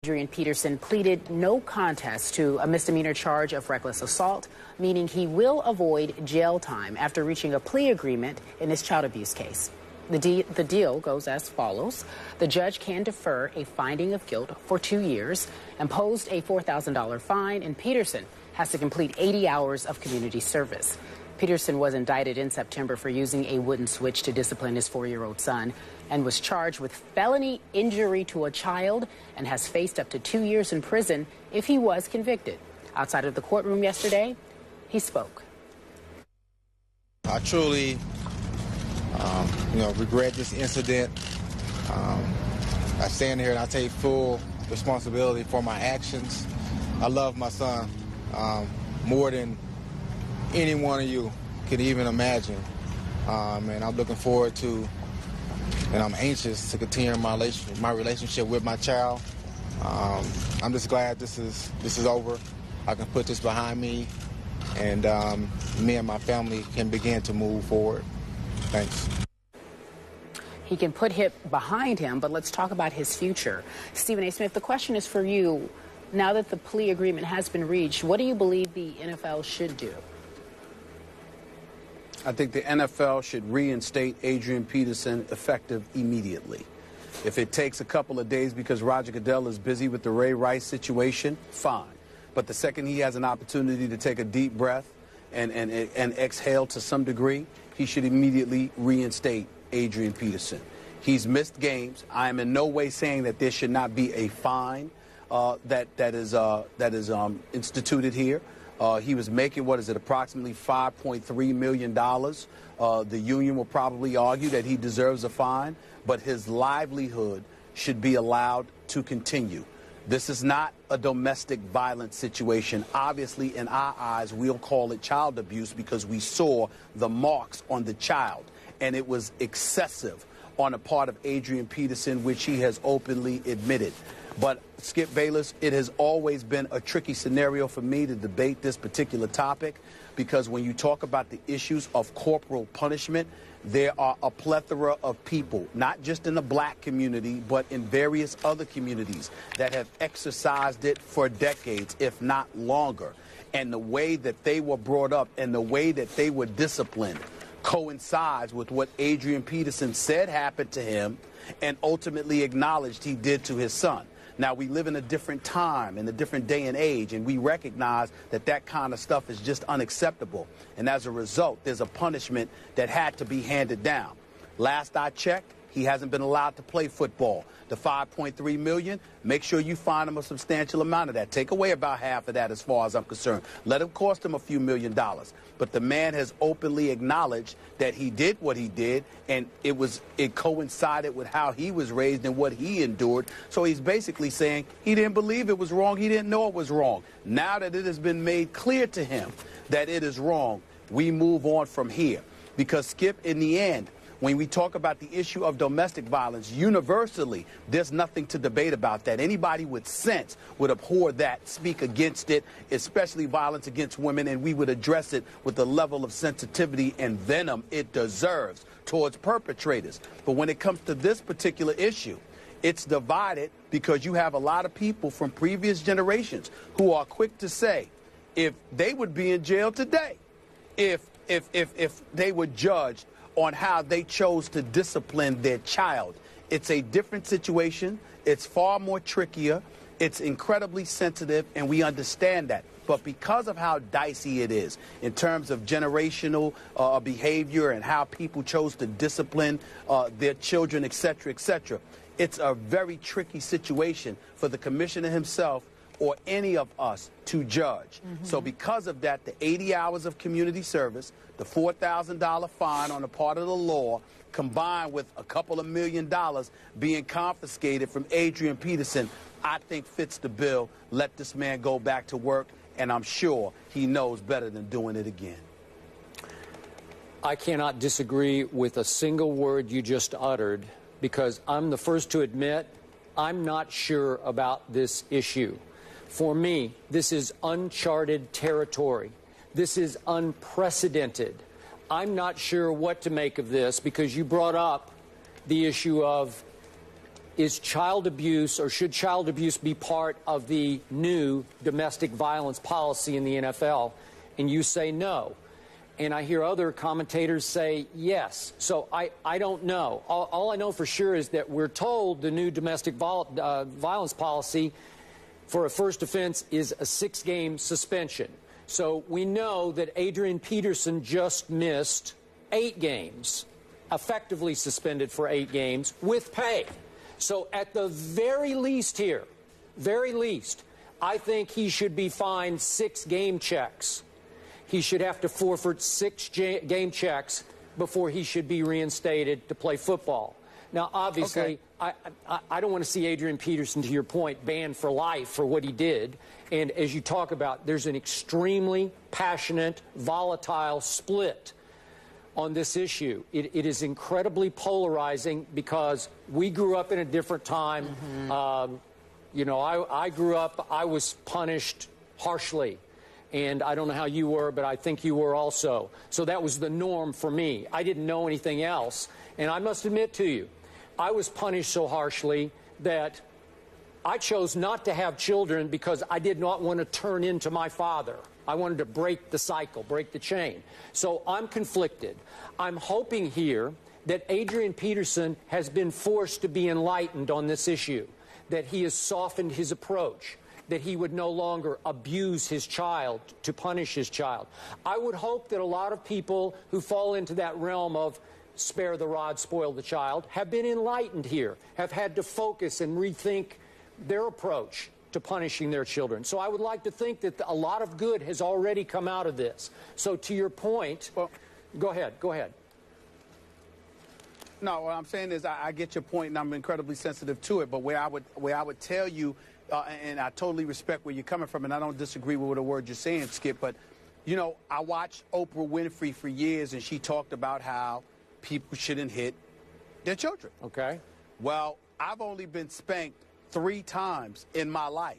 Adrian Peterson pleaded no contest to a misdemeanor charge of reckless assault, meaning he will avoid jail time after reaching a plea agreement in his child abuse case. The deal goes as follows. The judge can defer a finding of guilt for 2 years, imposed a $4,000 fine, and Peterson has to complete 80 hours of community service. Peterson was indicted in September for using a wooden switch to discipline his 4-year-old son and was charged with felony injury to a child and has faced up to 2 years in prison if he was convicted. Outside of the courtroom yesterday, he spoke. I truly, regret this incident. I stand here and I take full responsibility for my actions. I love my son more than any one of you could even imagine. And I'm looking forward to, and I'm anxious to continue my relationship with my child. I'm just glad this is over. I can put this behind me, and me and my family can begin to move forward. Thanks. He can put it behind him, but let's talk about his future. Stephen A. Smith, the question is for you. Now that the plea agreement has been reached, what do you believe the NFL should do? I think the NFL should reinstate Adrian Peterson effective immediately. If it takes a couple of days because Roger Goodell is busy with the Ray Rice situation, fine. But the second he has an opportunity to take a deep breath and exhale to some degree, he should immediately reinstate Adrian Peterson. He's missed games. I am in no way saying that there should not be a fine that is instituted here. He was making, approximately $5.3 million. The union will probably argue that he deserves a fine, but his livelihood should be allowed to continue. This is not a domestic violence situation. Obviously, in our eyes, we'll call it child abuse because we saw the marks on the child, and it was excessive on the part of Adrian Peterson, which he has openly admitted. But, Skip Bayless, it has always been a tricky scenario for me to debate this particular topic because when you talk about the issues of corporal punishment, there are a plethora of people, not just in the black community, but in various other communities that have exercised it for decades, if not longer. And the way that they were brought up and the way that they were disciplined coincides with what Adrian Peterson said happened to him and ultimately acknowledged he did to his son. Now, we live in a different time, in a different day and age, and we recognize that that kind of stuff is just unacceptable. And as a result, there's a punishment that had to be handed down. Last I checked, he hasn't been allowed to play football. The $5.3 million, make sure you find him a substantial amount of that. Take away about half of that as far as I'm concerned. Let it cost him a few $1 million. But the man has openly acknowledged that he did what he did, and it coincided with how he was raised and what he endured. So he's basically saying he didn't believe it was wrong. He didn't know it was wrong. Now that it has been made clear to him that it is wrong, we move on from here. Because, Skip, in the end, when we talk about the issue of domestic violence, universally, there's nothing to debate about that. Anybody with sense would abhor that, speak against it, especially violence against women, and we would address it with the level of sensitivity and venom it deserves towards perpetrators. But when it comes to this particular issue, it's divided because you have a lot of people from previous generations who are quick to say if they would be in jail today, if they were judged on how they chose to discipline their child. It's a different situation. It's far more trickier. It's incredibly sensitive, and we understand that. But because of how dicey it is in terms of generational behavior and how people chose to discipline their children, et cetera, it's a very tricky situation for the commissioner himself or any of us to judge. So because of that, the 80 hours of community service, the $4,000 fine on the part of the law, combined with a couple of $1 million being confiscated from Adrian Peterson, I think fits the bill. Let this man go back to work, and I'm sure he knows better than doing it again. I cannot disagree with a single word you just uttered, because I'm the first to admit I'm not sure about this issue. For me, this is uncharted territory. This is unprecedented. I'm not sure what to make of this because you brought up the issue of is child abuse, or should child abuse be part of the new domestic violence policy in the NFL? And you say no. And I hear other commentators say yes. So I don't know. All I know for sure is that we're told the new domestic violence policy for a first offense is a 6-game suspension. So we know that Adrian Peterson just missed 8 games, effectively suspended for 8 games with pay. So at the very least here, I think he should be fined 6 game checks. He should have to forfeit 6 game checks before he should be reinstated to play football. Now, obviously, okay, I don't want to see Adrian Peterson, to your point, banned for life for what he did. And as you talk about, there's an extremely passionate, volatile split on this issue. It is incredibly polarizing because we grew up in a different time. Mm-hmm. You know, I grew up, I was punished harshly. And I don't know how you were, but I think you were also. So that was the norm for me. I didn't know anything else. And I must admit to you, I was punished so harshly that I chose not to have children because I did not want to turn into my father. I wanted to break the cycle, break the chain. So I'm conflicted. I'm hoping here that Adrian Peterson has been forced to be enlightened on this issue, that he has softened his approach, that he would no longer abuse his child to punish his child. I would hope that a lot of people who fall into that realm of spare the rod, spoil the child, have been enlightened here, have had to focus and rethink their approach to punishing their children. So I would like to think that a lot of good has already come out of this. So to your point, well, go ahead. No, what I'm saying is I get your point, and I'm incredibly sensitive to it. But where I would tell you, and I totally respect where you're coming from, and I don't disagree with a word you're saying, Skip, but, you know, I watched Oprah Winfrey for years, and she talked about how people shouldn't hit their children. Okay. Well, I've only been spanked 3 times in my life.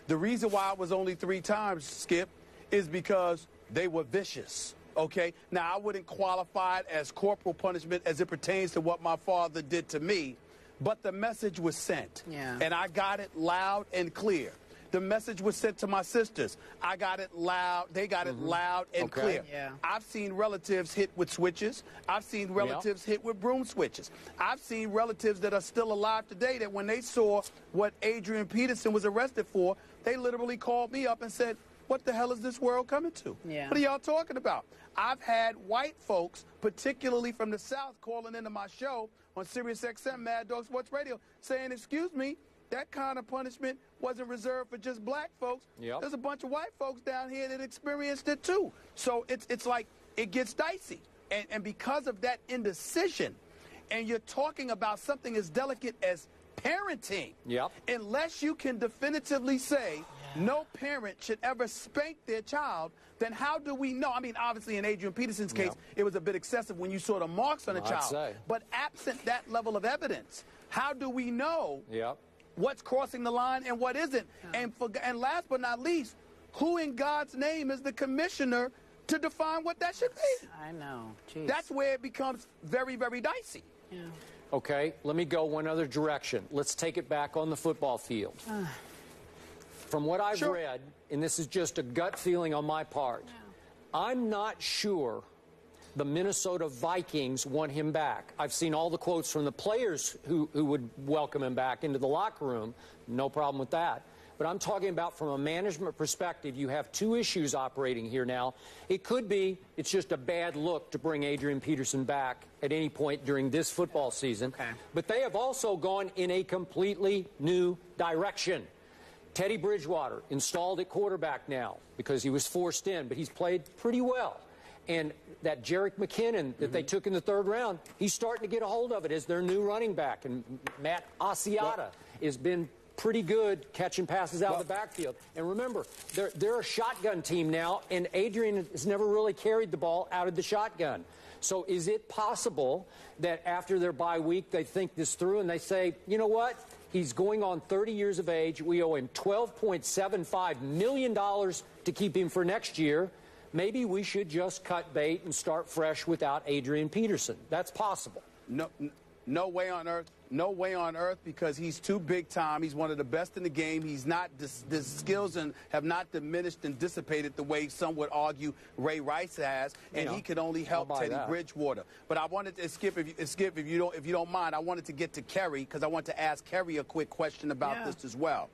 The reason why it was only 3 times, Skip, is because they were vicious. Okay? Now, I wouldn't qualify it as corporal punishment as it pertains to what my father did to me, but the message was sent. Yeah. And I got it loud and clear. The message was sent to my sisters. I got it loud. They got it loud and clear. Yeah. I've seen relatives hit with switches. I've seen relatives hit with broom switches. I've seen relatives that are still alive today that when they saw what Adrian Peterson was arrested for, they literally called me up and said, what the hell is this world coming to? Yeah. What are y'all talking about? I've had white folks, particularly from the South, calling into my show on Sirius XM, Mad Dog Sports Radio, saying, excuse me, that kind of punishment wasn't reserved for just black folks. Yep. There's a bunch of white folks down here that experienced it too. So it's like it gets dicey. And because of that indecision, and you're talking about something as delicate as parenting, unless you can definitively say no parent should ever spank their child, then how do we know? I mean, obviously in Adrian Peterson's case, it was a bit excessive when you saw the marks on the child. But absent that level of evidence, how do we know what's crossing the line and what isn't? And last but not least, who in God's name is the commissioner to define what that should be? I know. Jeez. That's where it becomes very, very dicey. Yeah. Okay, let me go one other direction. Let's take it back on the football field. From what I've read, and this is just a gut feeling on my part, I'm not sure the Minnesota Vikings want him back. I've seen all the quotes from the players who would welcome him back into the locker room. No problem with that. But I'm talking about from a management perspective, you have 2 issues operating here now. It could be it's just a bad look to bring Adrian Peterson back at any point during this football season. But they have also gone in a completely new direction. Teddy Bridgewater installed at quarterback now because he was forced in, but he's played pretty well. And that Jerick McKinnon that they took in the 3rd round, he's starting to get a hold of it as their new running back. And Matt Asiata has been pretty good catching passes out of the backfield. And remember, they're a shotgun team now, and Adrian has never really carried the ball out of the shotgun. So is it possible that after their bye week, they think this through and they say, you know what? He's going on 30 years of age. We owe him $12.75 million to keep him for next year. Maybe we should just cut bait and start fresh without Adrian Peterson. That's possible. No, No way on earth. No way on earth, because he's too big time. He's one of the best in the game. He's not, his skills have not diminished and dissipated the way some would argue Ray Rice has, and he could only help Teddy Bridgewater. But I wanted to skip, if you don't mind, I wanted to get to Kerry, because I want to ask Kerry a quick question about this as well.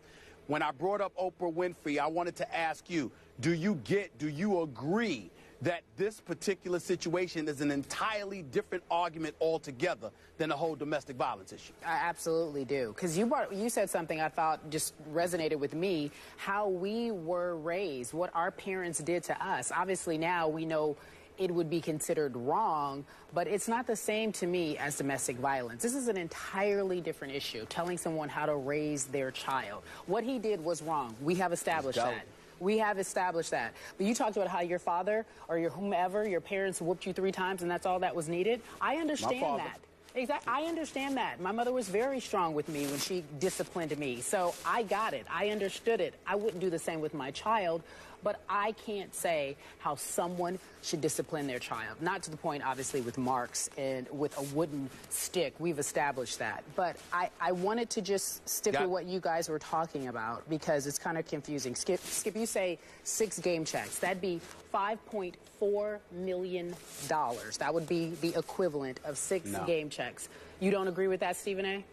When I brought up Oprah Winfrey, I wanted to ask you, do you agree that this particular situation is an entirely different argument altogether than the whole domestic violence issue? I absolutely do. Because you said something I thought just resonated with me, how we were raised, what our parents did to us. Obviously now we know it would be considered wrong, but it's not the same to me as domestic violence. This is an entirely different issue, telling someone how to raise their child. What he did was wrong. We have established that. We have established that. But you talked about how your father or your whomever, your parents whooped you 3 times and that's all that was needed. I understand that. Exactly. I understand that. My mother was very strong with me when she disciplined me. So I got it. I understood it. I wouldn't do the same with my child, but I can't say how someone should discipline their child. Not to the point, obviously, with marks and with a wooden stick. We've established that. But I wanted to just stick with what you guys were talking about because it's kind of confusing. Skip, you say 6 game checks. That'd be $5.4 million. That would be the equivalent of 6 game checks. You don't agree with that, Stephen A.?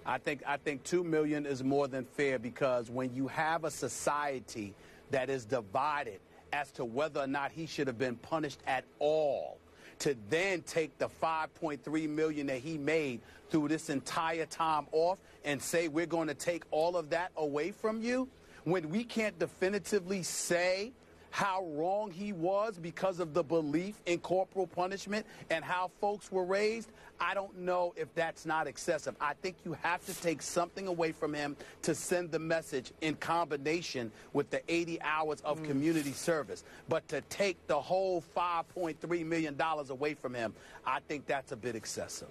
I think $2 million is more than fair, because when you have a society that is divided as to whether or not he should have been punished at all, to then take the $5.3 million that he made through this entire time off and say we're going to take all of that away from you, when we can't definitively say how wrong he was because of the belief in corporal punishment and how folks were raised, I don't know if that's not excessive. I think you have to take something away from him to send the message in combination with the 80 hours of community service. But to take the whole $5.3 million away from him, I think that's a bit excessive.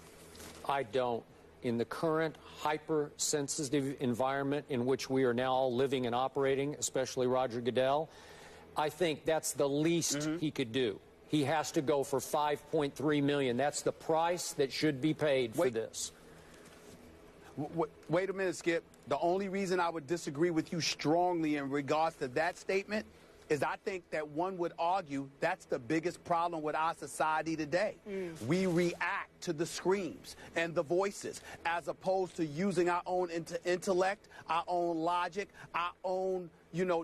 I don't. In the current hypersensitive environment in which we are now all living and operating, especially Roger Goodell, I think that's the least he could do. He has to go for $5.3 million. That's the price that should be paid for this. Wait a minute, Skip. The only reason I would disagree with you strongly in regards to that statement is I think that one would argue that's the biggest problem with our society today. We react to the screams and the voices as opposed to using our own intellect, our own logic, our own,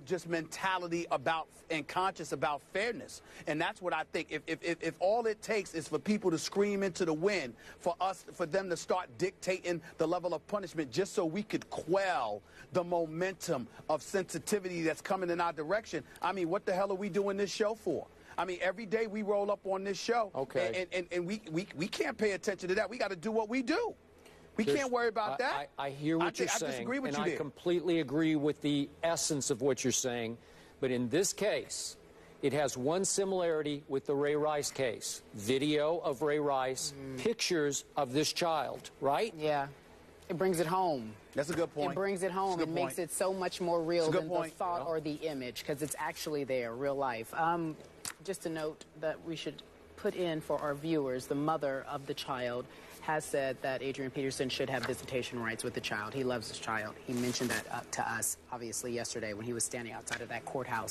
just mentality about and conscious about fairness. And that's what I think. If all it takes is for people to scream into the wind, for them to start dictating the level of punishment just so we could quell the momentum of sensitivity that's coming in our direction, I mean, what the hell are we doing this show for? I mean, every day we roll up on this show, and we can't pay attention to that. We got to do what we do. We can't worry about that. I hear what you're saying, I disagree with you and I completely agree with the essence of what you're saying. But in this case, it has one similarity with the Ray Rice case. Video of Ray Rice, pictures of this child, right? Yeah. It brings it home. That's a good point. It brings it home. It makes it so much more real than the thought or the image, because it's actually there, real life. Just a note that we should put in for our viewers, the mother of the child has said that Adrian Peterson should have visitation rights with the child. He loves his child. He mentioned that to us, obviously, yesterday when he was standing outside of that courthouse.